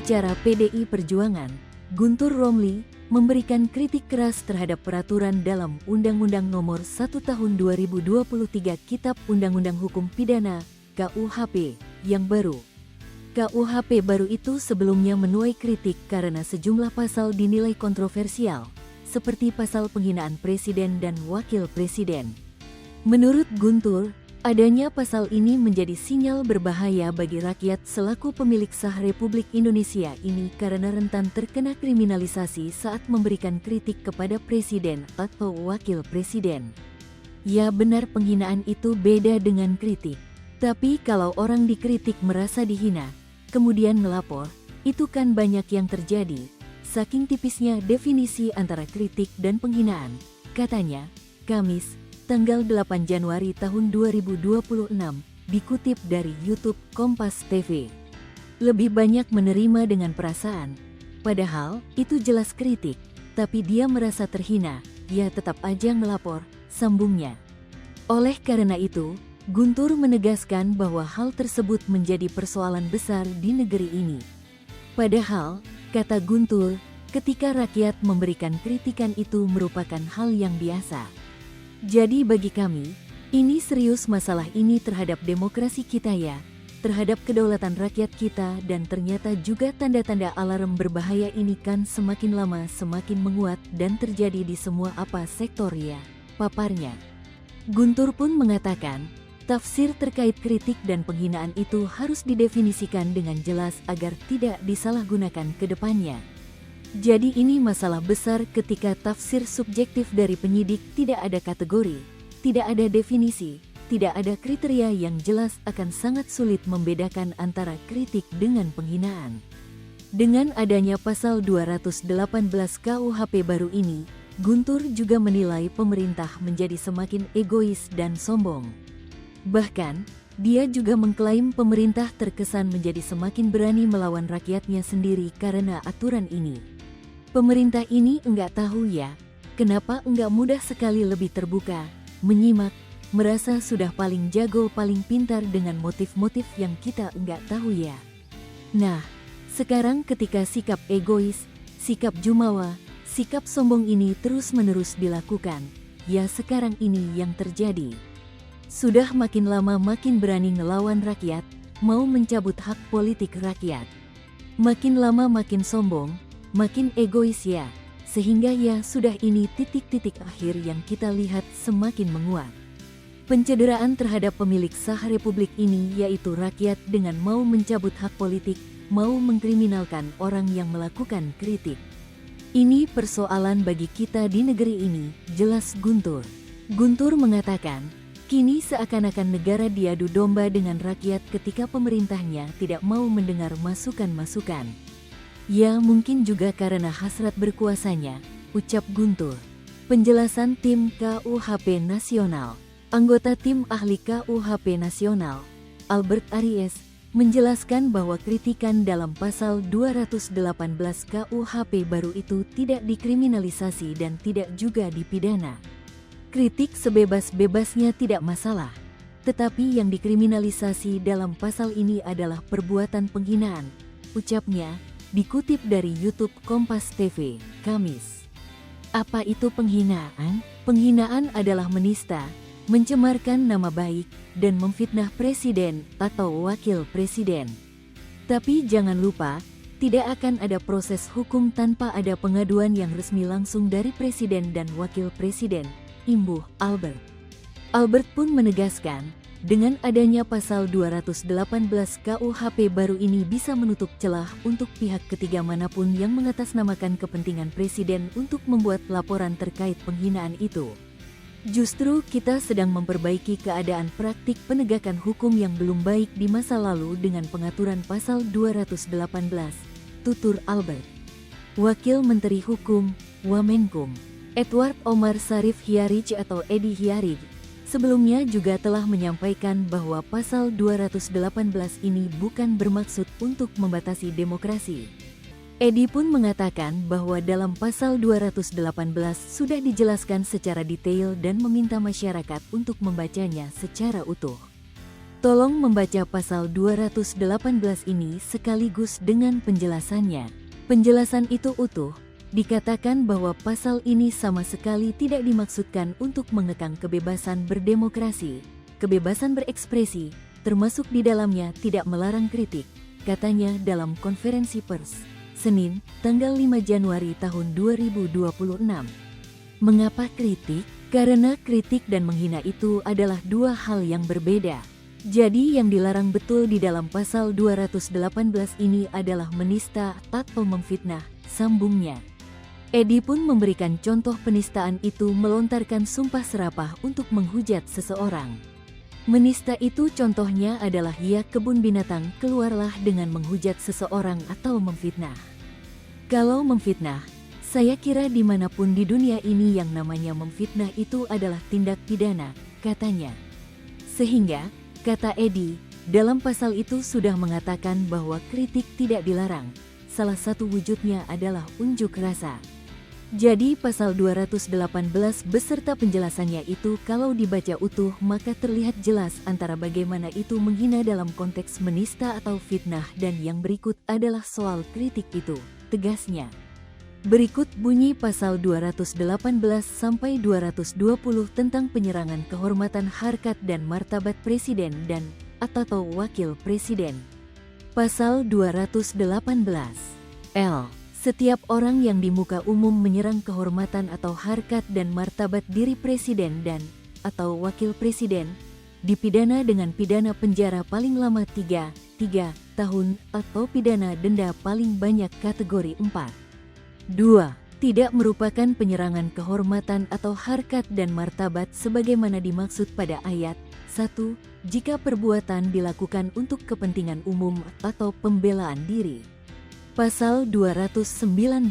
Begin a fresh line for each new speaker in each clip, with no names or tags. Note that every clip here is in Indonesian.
bicara PDI Perjuangan, Guntur Romli, memberikan kritik keras terhadap peraturan dalam Undang-Undang Nomor 1 Tahun 2023 Kitab Undang-Undang Hukum Pidana, KUHP, yang baru. KUHP baru itu sebelumnya menuai kritik karena sejumlah pasal dinilai kontroversial, seperti pasal penghinaan presiden dan wakil presiden. Menurut Guntur, adanya pasal ini menjadi sinyal berbahaya bagi rakyat selaku pemilik sah Republik Indonesia ini karena rentan terkena kriminalisasi saat memberikan kritik kepada presiden atau wakil presiden. Ya benar, penghinaan itu beda dengan kritik. Tapi kalau orang dikritik merasa dihina, kemudian melapor, itu kan banyak yang terjadi. Saking tipisnya definisi antara kritik dan penghinaan, katanya, Kamis, tanggal 8 Januari tahun 2026, dikutip dari YouTube Kompas TV. Lebih banyak menerima dengan perasaan, padahal itu jelas kritik, tapi dia merasa terhina, dia tetap aja melapor, sambungnya. Oleh karena itu, Guntur menegaskan bahwa hal tersebut menjadi persoalan besar di negeri ini. Padahal, kata Guntur, ketika rakyat memberikan kritikan itu merupakan hal yang biasa. Jadi bagi kami, ini serius masalah ini terhadap demokrasi kita ya, terhadap kedaulatan rakyat kita, dan ternyata juga tanda-tanda alarm berbahaya ini kan semakin lama semakin menguat dan terjadi di semua sektor ya, paparnya. Guntur pun mengatakan, tafsir terkait kritik dan penghinaan itu harus didefinisikan dengan jelas agar tidak disalahgunakan ke depannya. Jadi ini masalah besar ketika tafsir subjektif dari penyidik tidak ada kategori, tidak ada definisi, tidak ada kriteria yang jelas, akan sangat sulit membedakan antara kritik dengan penghinaan. Dengan adanya pasal 218 KUHP baru ini, Guntur juga menilai pemerintah menjadi semakin egois dan sombong. Bahkan, dia juga mengklaim pemerintah terkesan menjadi semakin berani melawan rakyatnya sendiri karena aturan ini. Pemerintah ini enggak tahu ya, kenapa enggak mudah sekali lebih terbuka, menyimak, merasa sudah paling jago paling pintar dengan motif-motif yang kita enggak tahu ya. Nah, sekarang ketika sikap egois, sikap jumawa, sikap sombong ini terus-menerus dilakukan, ya sekarang ini yang terjadi. Sudah makin lama makin berani ngelawan rakyat, mau mencabut hak politik rakyat. Makin lama makin sombong, makin egois ya, sehingga ya sudah ini titik-titik akhir yang kita lihat semakin menguat. Pencederaan terhadap pemilik sah Republik ini yaitu rakyat dengan mau mencabut hak politik, mau mengkriminalkan orang yang melakukan kritik. Ini persoalan bagi kita di negeri ini, jelas Guntur. Guntur mengatakan, kini seakan-akan negara diadu domba dengan rakyat ketika pemerintahnya tidak mau mendengar masukan-masukan. Ya mungkin juga karena hasrat berkuasanya, ucap Guntur. Penjelasan tim KUHP Nasional. Anggota tim ahli KUHP Nasional, Albert Aries, menjelaskan bahwa kritikan dalam pasal 218 KUHP baru itu tidak dikriminalisasi dan tidak juga dipidana. Kritik sebebas-bebasnya tidak masalah, tetapi yang dikriminalisasi dalam pasal ini adalah perbuatan penghinaan, ucapnya, dikutip dari YouTube Kompas TV, Kamis. Apa itu penghinaan? Penghinaan adalah menista, mencemarkan nama baik, dan memfitnah presiden atau wakil presiden. Tapi jangan lupa, tidak akan ada proses hukum tanpa ada pengaduan yang resmi langsung dari presiden dan wakil presiden, imbuh Albert. Albert pun menegaskan, dengan adanya pasal 218 KUHP baru ini bisa menutup celah untuk pihak ketiga manapun yang mengatasnamakan kepentingan presiden untuk membuat laporan terkait penghinaan itu. Justru kita sedang memperbaiki keadaan praktik penegakan hukum yang belum baik di masa lalu dengan pengaturan pasal 218, tutur Albert. Wakil Menteri Hukum, Wamenkum, Edward Omar Sarif Hiarij atau Edi Hiarij, sebelumnya juga telah menyampaikan bahwa pasal 218 ini bukan bermaksud untuk membatasi demokrasi. Edi pun mengatakan bahwa dalam pasal 218 sudah dijelaskan secara detail dan meminta masyarakat untuk membacanya secara utuh. Tolong membaca pasal 218 ini sekaligus dengan penjelasannya. Penjelasan itu utuh. Dikatakan bahwa pasal ini sama sekali tidak dimaksudkan untuk mengekang kebebasan berdemokrasi, kebebasan berekspresi, termasuk di dalamnya tidak melarang kritik, katanya dalam konferensi pers Senin, tanggal 5 Januari tahun 2026. Mengapa kritik? Karena kritik dan menghina itu adalah dua hal yang berbeda. Jadi yang dilarang betul di dalam pasal 218 ini adalah menista atau memfitnah, sambungnya. Edi pun memberikan contoh penistaan itu melontarkan sumpah serapah untuk menghujat seseorang. Menista itu contohnya adalah ya kebun binatang keluarlah dengan menghujat seseorang atau memfitnah. Kalau memfitnah, saya kira dimanapun di dunia ini yang namanya memfitnah itu adalah tindak pidana, katanya. Sehingga, kata Edi, dalam pasal itu sudah mengatakan bahwa kritik tidak dilarang. Salah satu wujudnya adalah unjuk rasa. Jadi pasal 218 beserta penjelasannya itu kalau dibaca utuh maka terlihat jelas antara bagaimana itu menghina dalam konteks menista atau fitnah dan yang berikut adalah soal kritik itu, tegasnya. Berikut bunyi pasal 218 sampai 220 tentang penyerangan kehormatan harkat dan martabat presiden dan atau wakil presiden. Pasal 218 L. Setiap orang yang di muka umum menyerang kehormatan atau harkat dan martabat diri presiden dan atau wakil presiden dipidana dengan pidana penjara paling lama 3 tahun atau pidana denda paling banyak kategori 4. 2. Tidak merupakan penyerangan kehormatan atau harkat dan martabat sebagaimana dimaksud pada ayat 1 jika perbuatan dilakukan untuk kepentingan umum atau pembelaan diri. Pasal 219.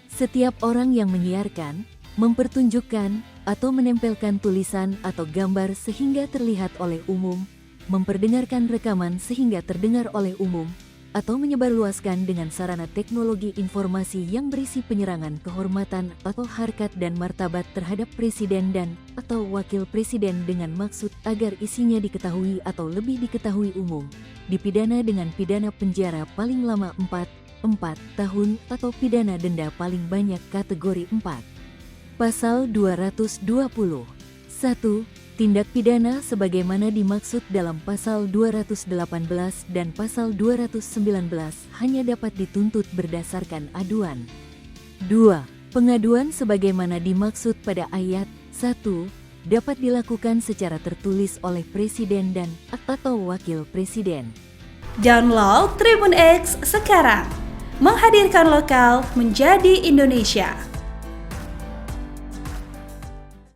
Setiap orang yang menyiarkan, mempertunjukkan, atau menempelkan tulisan atau gambar sehingga terlihat oleh umum, memperdengarkan rekaman sehingga terdengar oleh umum, atau menyebarluaskan dengan sarana teknologi informasi yang berisi penyerangan kehormatan atau harkat dan martabat terhadap presiden dan atau wakil presiden dengan maksud agar isinya diketahui atau lebih diketahui umum, dipidana dengan pidana penjara paling lama 4 tahun atau pidana denda paling banyak kategori 4. Pasal 220. 1. Tindak pidana sebagaimana dimaksud dalam pasal 218 dan pasal 219 hanya dapat dituntut berdasarkan aduan. 2. Pengaduan sebagaimana dimaksud pada ayat 1 dapat dilakukan secara tertulis oleh presiden dan atau wakil presiden.
Download Tribun X sekarang, menghadirkan lokal menjadi Indonesia.